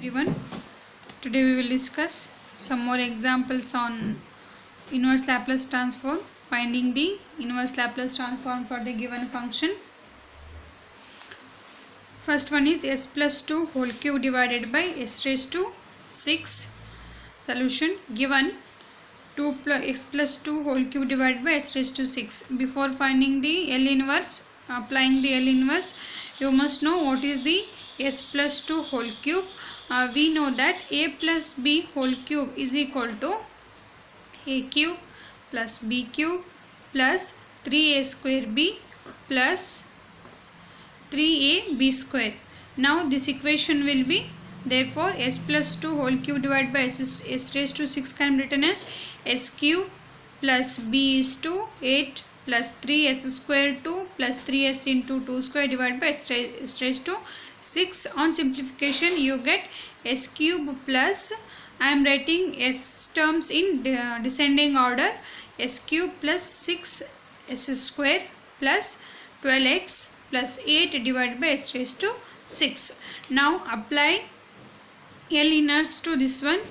Everyone, today we will discuss some more examples on inverse Laplace transform, finding the inverse Laplace transform for the given function. First one is s plus 2 whole cube divided by s raised to 6. Solution given 2 plus x plus 2 whole cube divided by s raised to 6. Before finding the L inverse, applying the L inverse, you must know what is the s plus 2 whole cube. We know that a plus b whole cube is equal to a cube plus b cube plus 3a square b plus 3a b square. Now this equation will be, therefore s plus 2 whole cube divided by s raised to 6 can be written as s cube plus b is 2 8 plus 3s square 2 plus 3s into 2 square divided by s raised to 6. On simplification you get s cube plus, I am writing s terms in descending order, s cube plus 6s square plus 12x plus 8 divided by s raised to 6. Now apply L inverse to this one.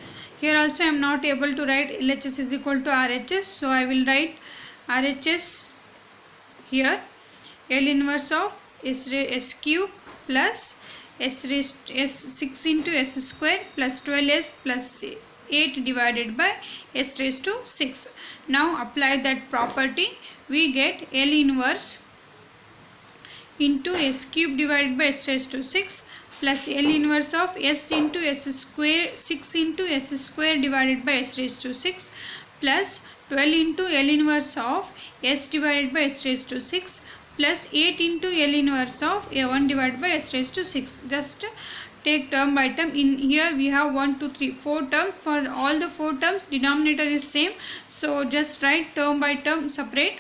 Here also I am not able to write LHS is equal to RHS, so I will write RHS here. L inverse of s cube plus s 6 into s square plus 12s plus 8 divided by s raised to 6. Now apply that property, we get L inverse into s cube divided by s raised to 6 plus L inverse of s into s square 6 into s square divided by s raised to 6 plus 12 into L inverse of s divided by s raised to 6 plus 8 into L inverse of a1 divided by s raised to 6. Just take term by term. In here we have 1 2 3 4 terms. For all the 4 terms denominator is same, so just write term by term separate.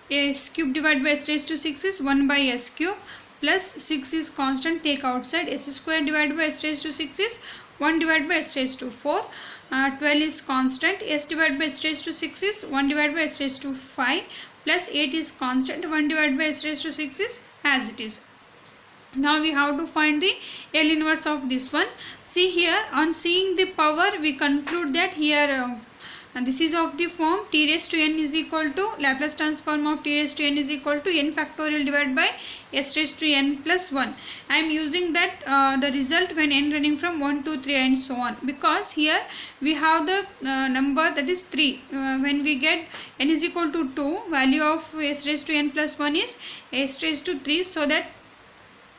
S cube divided by s raised to 6 is 1 by s cube plus 6 is constant, take outside. S square divided by s raised to 6 is 1 divided by s raised to 4. 12 is constant. S divided by s raised to 6 is 1 divided by s raised to 5 plus 8 is constant. 1 divided by s raised to 6 is as it is. Now we have to find the L inverse of this one. See here, on seeing the power we conclude that here and this is of the form t raised to n is equal to Laplace transform of t raised to n is equal to n factorial divided by s raised to n plus 1. I am using that the result when n running from 1 to 3 and so on, because here we have the number that is 3. When we get n is equal to 2, value of s raised to n plus 1 is s raised to 3, so that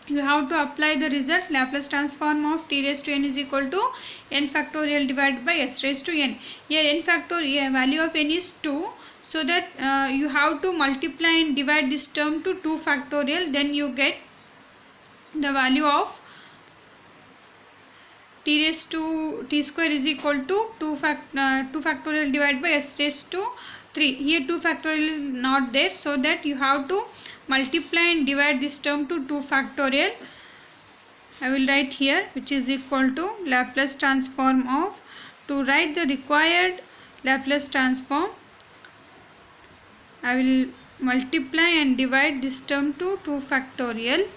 you have to apply the result Laplace transform of t raised to n is equal to n factorial divided by s raised to n. Here n factorial value of n is 2, so that you have to multiply and divide this term to 2 factorial, then you get the value of t raised to t square is equal to 2 factorial divided by s raised to 3. Here 2 factorial is not there, so that you have to multiply and divide this term to 2 factorial. I will write here, which is equal to Laplace transform of, to write the required Laplace transform, I will multiply and divide this term to 2 factorial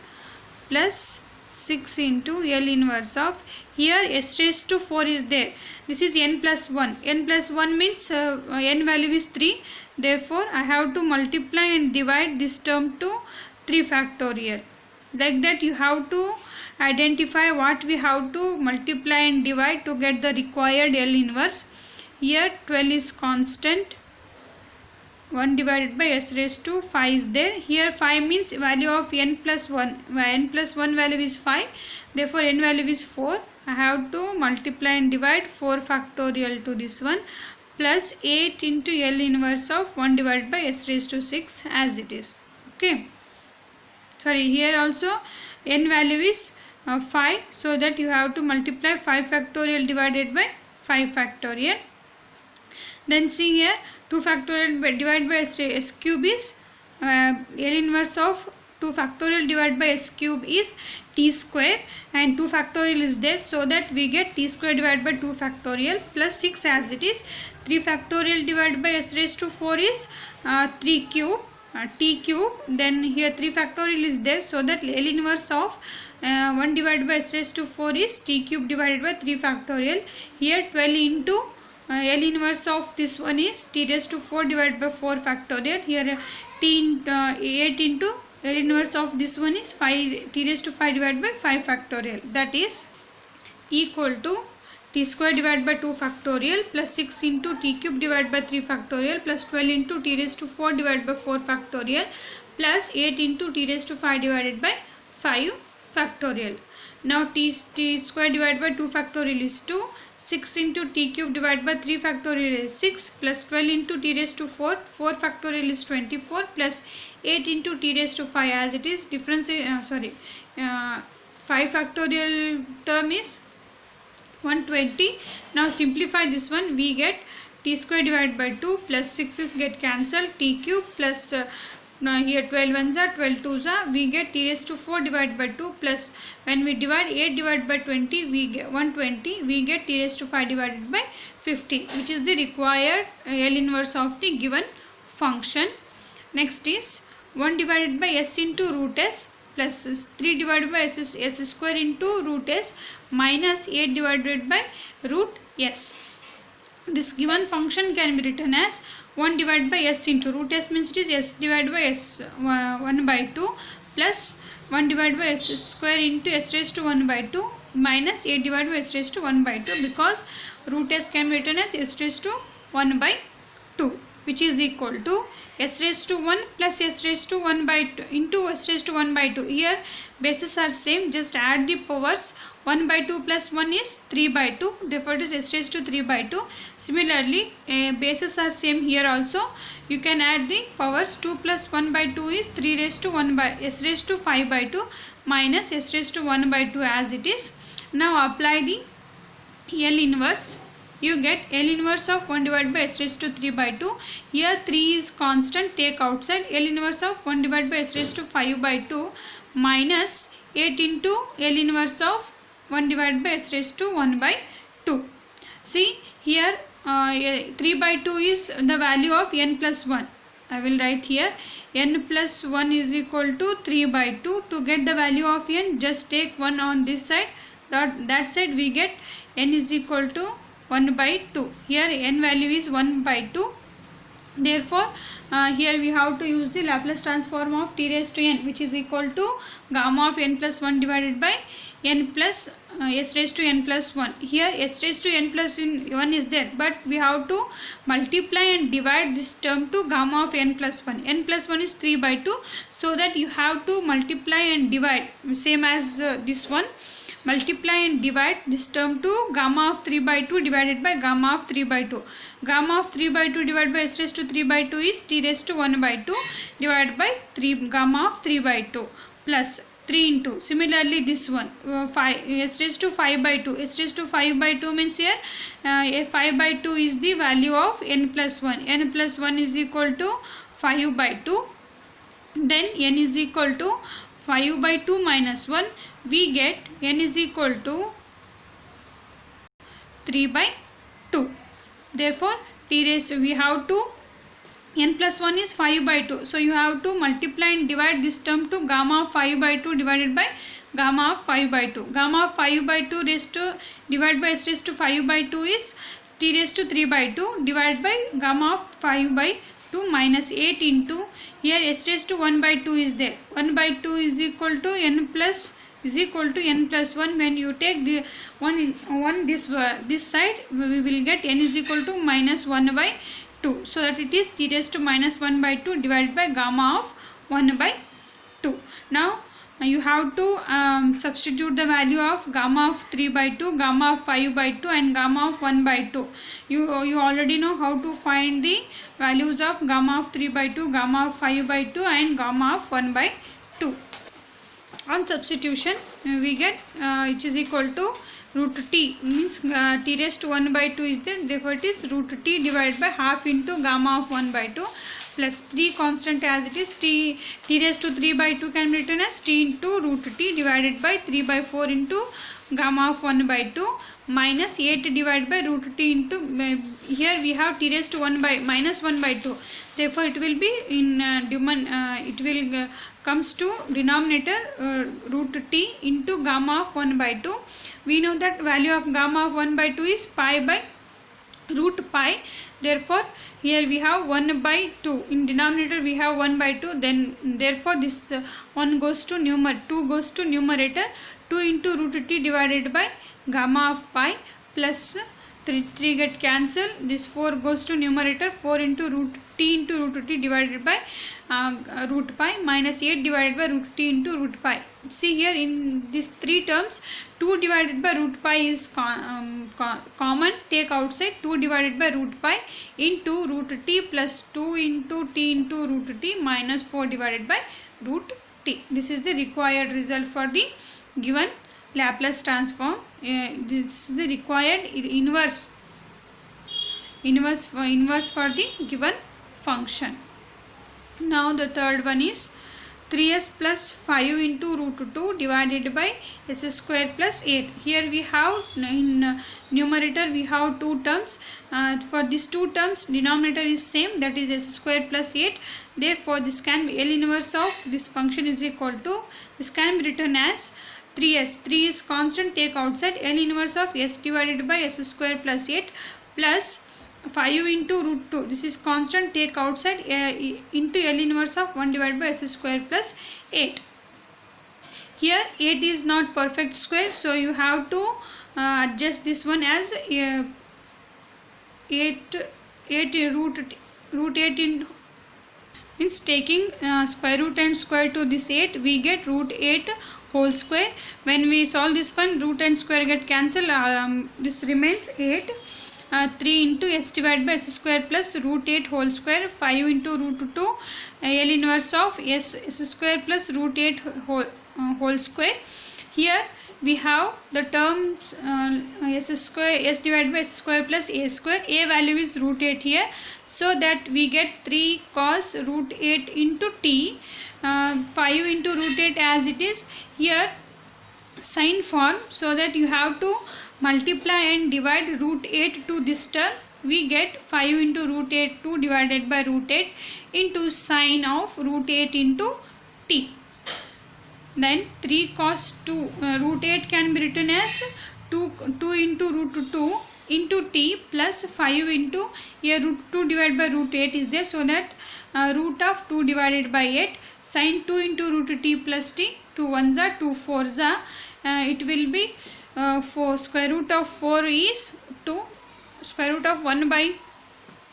plus 6 into L inverse of, here s raised to 4 is there. This is n plus 1. n plus 1 means n value is 3. Therefore, I have to multiply and divide this term to 3 factorial. Like that you have to identify what we have to multiply and divide to get the required L inverse. Here 12 is constant. 1 divided by s raised to 5 is there. Here 5 means value of n plus 1. n plus 1 value is 5. Therefore, n value is 4. I have to multiply and divide 4 factorial to this one plus 8 into L inverse of 1 divided by s raised to 6 as it is. Okay. Sorry, here also n value is 5, so that you have to multiply 5 factorial divided by 5 factorial. Then see here 2 factorial divided by s cube is L inverse of 2 factorial divided by s cube is t square, and 2 factorial is there, so that we get t square divided by 2 factorial plus 6 as it is. 3 factorial divided by s raised to 4 is 3 cube t cube, then here 3 factorial is there, so that L inverse of 1 divided by s raised to 4 is t cube divided by 3 factorial. Here 12 into L inverse of this one is t raised to 4 divided by 4 factorial. Here 8 into L inverse of this one is 5 t raised to 5 divided by 5 factorial, that is equal to t square divided by 2 factorial plus 6 into t cube divided by 3 factorial plus 12 into t raised to 4 divided by 4 factorial plus 8 into t raised to 5 divided by 5 factorial. Now t square divided by 2 factorial is 2, 6 into t cube divided by 3 factorial is 6 plus 12 into t raised to 4 factorial is 24 plus 8 into t raised to 5 as it is difference 5 factorial term is 120. Now simplify this one, we get t square divided by 2 plus 6's get cancelled, t cube plus here 12 ones are 12 twos are, we get t raised to 4 divided by 2 plus when we divide 8 divided by 20 we get 120, we get t raised to 5 divided by 50, which is the required L inverse of the given function. Next is 1 divided by s into root s plus 3 divided by s square into root s minus 8 divided by root s. This given function can be written as 1 divided by s into root s means it is s divided by s 1 by 2 plus 1 divided by s square into s raised to 1 by 2 minus 8 divided by s raised to 1 by 2, because root s can be written as s raised to 1 by 2, which is equal to s raised to 1 plus s raised to 1 by 2 into s raised to 1 by 2. Here bases are same, just add the powers. 1 by 2 plus 1 is 3 by 2, therefore it is s raised to 3 by 2. Similarly bases are same here also, you can add the powers. 2 plus 1 by 2 is 3 raised to 1 by s raised to 5 by 2 minus s raised to 1 by 2 as it is. Now apply the L inverse, you get L inverse of 1 divided by s raised to 3 by 2. Here 3 is constant, take outside. L inverse of 1 divided by s raised to 5 by 2 minus 8 into L inverse of 1 divided by s raised to 1 by 2. See here 3 by 2 is the value of n plus 1. I will write here n plus 1 is equal to 3 by 2. To get the value of n, just take 1 on this side. That side we get n is equal to 1 by 2. Here n value is 1 by 2. Therefore here we have to use the Laplace transform of t raised to n, which is equal to gamma of n plus 1 divided by n plus s raised to n plus 1. Here s raised to n plus 1 is there, but we have to multiply and divide this term to gamma of n plus 1. N plus 1 is 3 by 2, so that you have to multiply and divide, same as this one. Multiply and divide this term to gamma of 3 by 2 divided by gamma of 3 by 2. Gamma of 3 by 2 divided by s raised to 3 by 2 is t raised to 1 by 2 divided by 3 gamma of 3 by 2 plus 3 into, similarly this one 5 s raised to 5 by 2. S raised to 5 by 2 means here 5 by 2 is the value of n plus 1. N plus 1 is equal to 5 by 2. Then n is equal to 5 by 2 minus 1. We get n is equal to 3 by 2. Therefore t raised, we have to, n plus 1 is 5 by 2. So you have to multiply and divide this term to gamma of 5 by 2 divided by gamma of 5 by 2. Gamma of 5 by 2 raised to divided by s raised to 5 by 2 is t raised to 3 by 2 divided by gamma of 5 by 2 minus 8 into, here s raised to 1 by 2 is there. 1 by 2 is equal to n plus is equal to n plus 1. When you take the 1 this side, we will get n is equal to minus 1 by 2. So that it is t raised to minus 1 by 2 divided by gamma of 1 by 2. Now you have to substitute the value of gamma of 3 by 2, gamma of 5 by 2 and gamma of 1 by 2. You already know how to find the values of gamma of 3 by 2, gamma of 5 by 2 and gamma of 1 by 2. On substitution we get which is equal to root t, means t raised to 1 by 2 is there, therefore it is root t divided by half into gamma of 1 by 2 plus 3 constant as it is. T raised to 3 by 2 can be written as t into root t divided by 3 by 4 into gamma of 1 by 2 minus 8 divided by root t into here we have t raised to 1 by minus 1 by 2. Therefore it will be in it will comes to denominator root t into gamma of 1 by 2. We know that value of gamma of 1 by 2 is pi by root pi. Therefore here we have 1 by 2, in denominator we have 1 by 2, then therefore this 1 goes to numerator, 2 goes to numerator, 2 into root t divided by gamma of pi plus 3 get cancelled, this 4 goes to numerator, 4 into root t divided by root pi minus 8 divided by root t into root pi. See here in these 3 terms 2 divided by root pi is common, take outside, 2 divided by root pi into root t plus 2 into t into root t minus 4 divided by root t. This is the required result for the given Laplace transform. This is the required inverse for the given function. Now the third one is 3s plus 5 into root 2 divided by s square plus 8. Here we have in numerator we have 2 terms. For these 2 terms denominator is same, that is s square plus 8. Therefore this can be L inverse of this function is equal to, this can be written as 3s, 3 is constant, take outside, L inverse of s divided by s square plus 8 plus 5 into root 2, this is constant, take outside, into L inverse of 1 divided by s square plus 8. Here 8 is not perfect square, so you have to adjust this one as 8 root 8 into, means taking square root and square to this 8, we get root 8 whole square. When we solve this one, root and square get cancelled, this remains 8. 3 into s divided by s square plus root 8 whole square, 5 into root 2 L inverse of s square plus root 8 whole square. Here we have the terms s divided by s square plus a square, a value is root 8 here, so that we get 3 cos root 8 into t, 5 into root 8 as it is here sine form, so that you have to multiply and divide root 8 to this term. We get 5 into root 8 2 divided by root 8 into sine of root 8 into t. Then 3 cos 2 root 8 can be written as 2 into root 2 into t plus 5 into, here root 2 divided by root 8 is there, so that root of 2 divided by 8 sine 2 into root t plus t, 2 1s are 2 4s are, it will be 4 square root of 4 is 2, square root of 1 by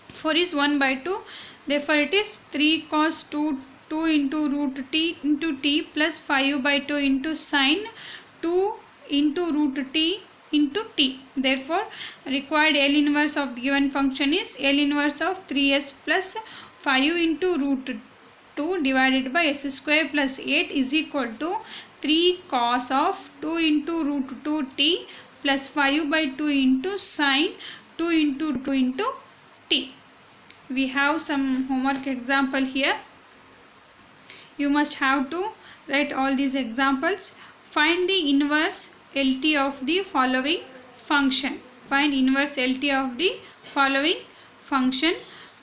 4 is 1 by 2. Therefore it is 3 cos 2 into root t into t plus 5 by 2 into sine 2 into root t into t. Therefore required L inverse of given function is L inverse of 3s plus 5 into root 2 divided by s square plus 8 is equal to 3 cos of 2 into root 2 t plus 5 by 2 into sine 2 into 2 into t. We have some homework example here. You must have to write all these examples. Find the inverse LT of the following function. Find inverse LT of the following function.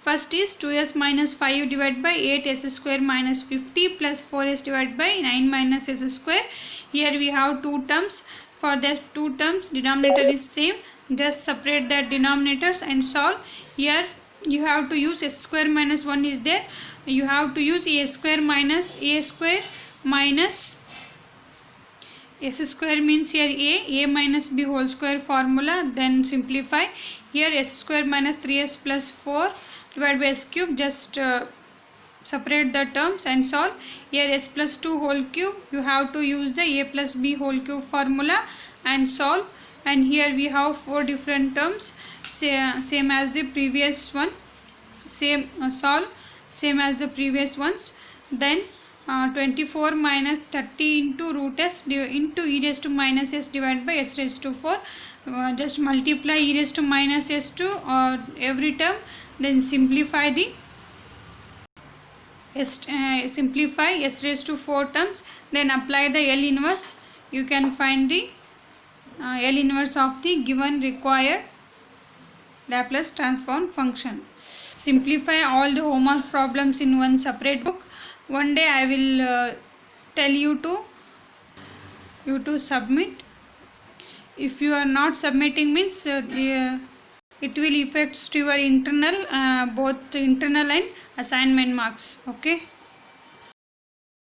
First is 2s minus 5 divided by 8s square minus 50 plus 4s divided by 9 minus s square. Here we have 2 terms. For these 2 terms denominator is same. Just separate the denominators and solve. Here you have to use s square minus 1 is there. You have to use a square minus s square means here a minus b whole square formula. Then simplify. Here s square minus 3s plus 4 divided by s cube, just separate the terms and solve. Here s plus 2 whole cube, you have to use the a plus b whole cube formula and solve. And here we have 4 different terms, same as the previous one, solve same as the previous ones. Then 24 minus 30 into root s into e raised to minus s divided by s raised to 4. Just multiply e raised to minus s to every term, then simplify the simplify s raised to 4 terms, then apply the L inverse. You can find the L inverse of the given required Laplace transform function. Simplify all the homework problems in one separate book. One day I will tell you to submit. If you are not submitting means it will affect to your internal both internal and assignment marks. Okay.